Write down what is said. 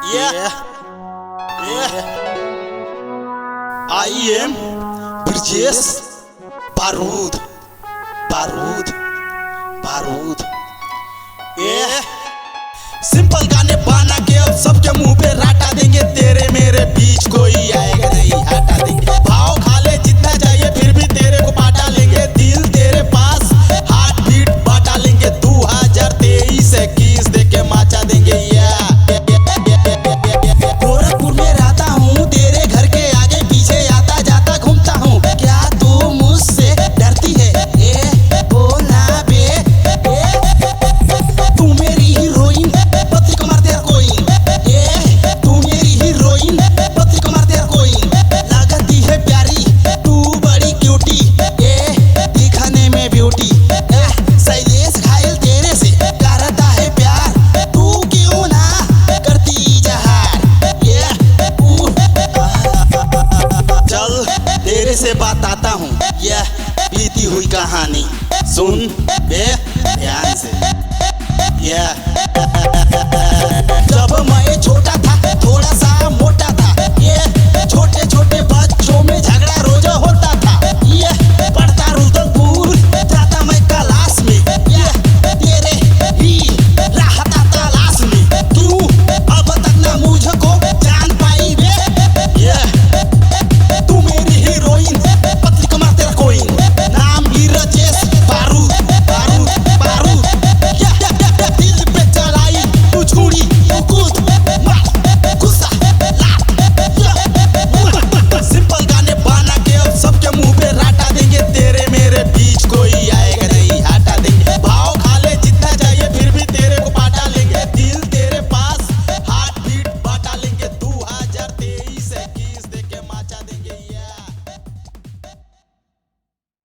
Yeah. I am Brajesh बारूद बारूद बारूद। सिंपल गाने बना के अब सबके मुंह पे राटा देंगे, तेरे मेरे बीच कोई आएगा नहीं हटा देंगे। भाव खा ले जितना चाहिए फिर भी तेरे को बांटा लेंगे, दिल तेरे पास हार्ट बीट बांटा लेंगे। 2023 21 दे के माचा देंगे। गोरखपुर में रहता हूँ, तेरे घर के आगे पीछे आता जाता घूमता हूँ। क्या तू मुझसे डरती है? बोला बे तू मेरी हीरोइन पत्नी को मार तेरा कोइन। तू मेरी हीरोइन पत्नी को मार तेरा कोइन। लगती है प्यारी तू बड़ी क्यूटी, दिखने में ब्यूटी। शैलेश घायल तेरे से करता है प्यार, तू क्यों ना करती इजहार। चल तेरे से बताता हूँ यह बीती हुई कहानी, सुन बे ध्यान से। जब मैं छोटा था थोड़ा सा मोटा था, छोटे